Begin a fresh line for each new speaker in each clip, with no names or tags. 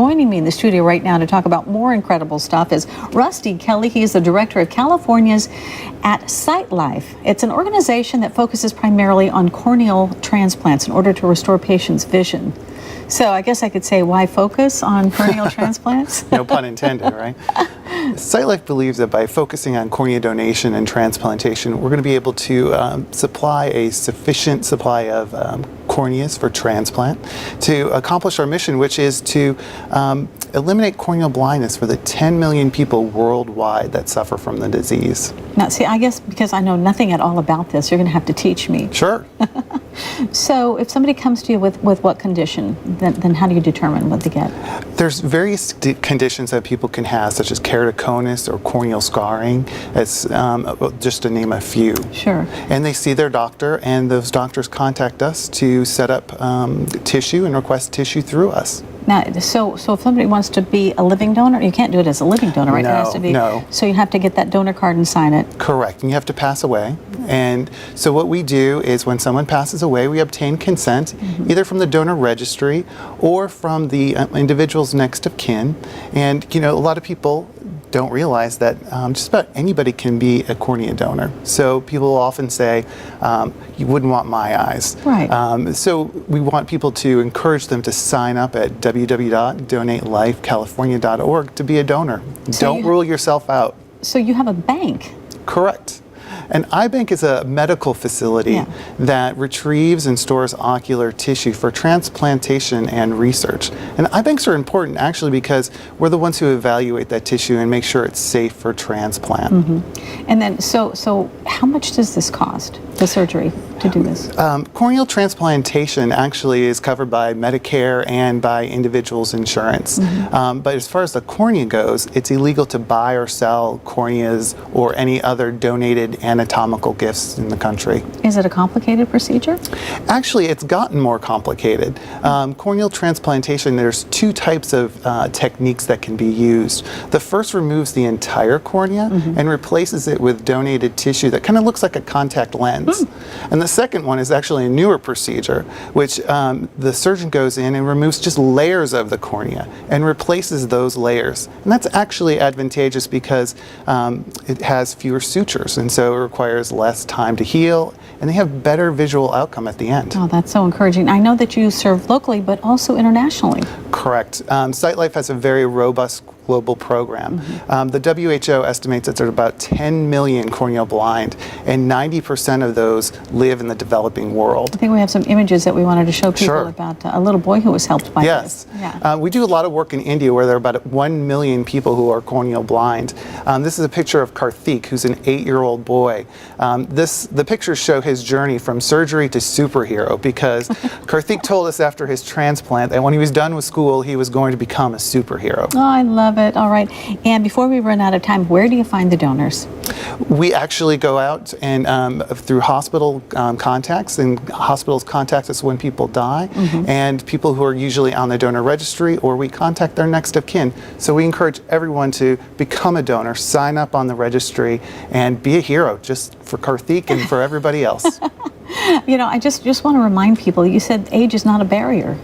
Joining me in the studio right now to talk about more incredible stuff is Rusty Kelly. He is the director of California's at Sight Life. It's an organization that focuses primarily on corneal transplants in order to restore patients' vision. So I guess I could say, why focus on corneal transplants?
No pun intended, right? Sight Life believes that by focusing on cornea donation and transplantation, we're going to be able to supply a sufficient supply of corneas for transplant to accomplish our mission, which is to eliminate corneal blindness for the 10 million people worldwide that suffer from the disease.
Now, see, I guess because I know nothing at all about this, you're going to have to teach me.
Sure.
So if somebody comes to you with what condition, then how do you determine what they get?
There's various conditions that people can have, such as keratoconus or corneal scarring, as just to name a few.
Sure.
And they see their doctor, and those doctors contact us to set up tissue and request tissue through us.
Now, so if somebody wants to be a living donor, you can't do it as a living donor, right?
No,
It has to be,
no.
So you have to get that donor card and sign it.
Correct, and you have to pass away. And so what we do is when someone passes away, we obtain consent, either from the donor registry or from the individual's next of kin. And, you know, a lot of people don't realize that just about anybody can be a cornea donor. So people often say, you wouldn't want my eyes.
Right.
So we want people to encourage them to sign up at www.donatelifecalifornia.org to be a donor.
So
Don't rule yourself out.
So you have a bank.
Correct. An eye bank is a medical facility that retrieves and stores ocular tissue for transplantation and research. And eye banks are important actually because we're the ones who evaluate that tissue and make sure it's safe for transplant.
And then, so how much does this cost, the surgery, to do this?
Corneal transplantation actually is covered by Medicare and by individuals' insurance. But as far as the cornea goes, it's illegal to buy or sell corneas or any other donated anatomical gifts in the country.
Is it a complicated procedure?
Actually, it's gotten more complicated. Corneal transplantation, there's two types of techniques that can be used. The first removes the entire cornea and replaces it with donated tissue that kind of looks like a contact lens. And the second one is actually a newer procedure, which the surgeon goes in and removes just layers of the cornea and replaces those layers. And that's actually advantageous because it has fewer sutures, and so it requires less time to heal, and they have better visual outcome at the end.
Oh, that's so encouraging. I know that you serve locally, but also internationally.
Correct. Sight Life has a very robust global program. The WHO estimates that there's about 10 million corneal blind, and 90% of those live in the developing world.
I think we have some images that we wanted to show people about a little boy who was helped by this.
Yes. We do a lot of work in India where there are about 1 million people who are corneal blind. This is a picture of Karthik, who's an 8-year-old boy. The pictures show his journey from surgery to superhero because Karthik told us after his transplant that when he was done with school, he was going to become a superhero.
Oh, I love it. All right. And before we run out of time, where do you find the donors?
We actually go out and through hospital contacts, and hospitals contact us when people die, and people who are usually on the donor registry, or we contact their next of kin. So we encourage everyone to become a donor, sign up on the registry, and be a hero just for Karthik and for everybody else.
You know, I just want to remind people, you said age is not a barrier.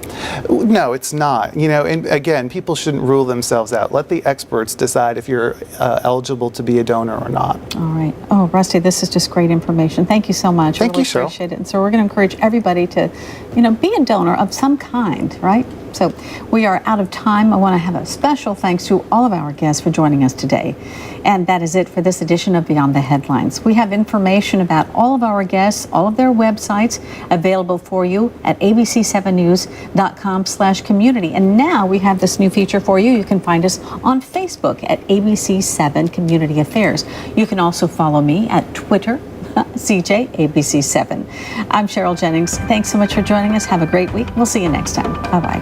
No, it's not. You know, and again, people shouldn't rule themselves out. Let the experts decide if you're eligible to be a donor or not.
All right. Oh, Rusty, this is just great information. Thank you so much.
Thank you,
Cheryl. Appreciate it. And so we're going to encourage everybody to, you know, be a donor of some kind, right? So we are out of time. I want to have a special thanks to all of our guests for joining us today. And that is it for this edition of Beyond the Headlines. We have information about all of our guests, all of their websites available for you at abc7news.com/community. And now we have this new feature for you. You can find us on Facebook at ABC7 Community Affairs. You can also follow me at Twitter, CJABC7. I'm Cheryl Jennings. Thanks so much for joining us. Have a great week. We'll see you next time. Bye-bye.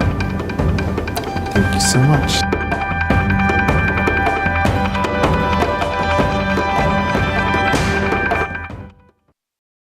Thank you so much.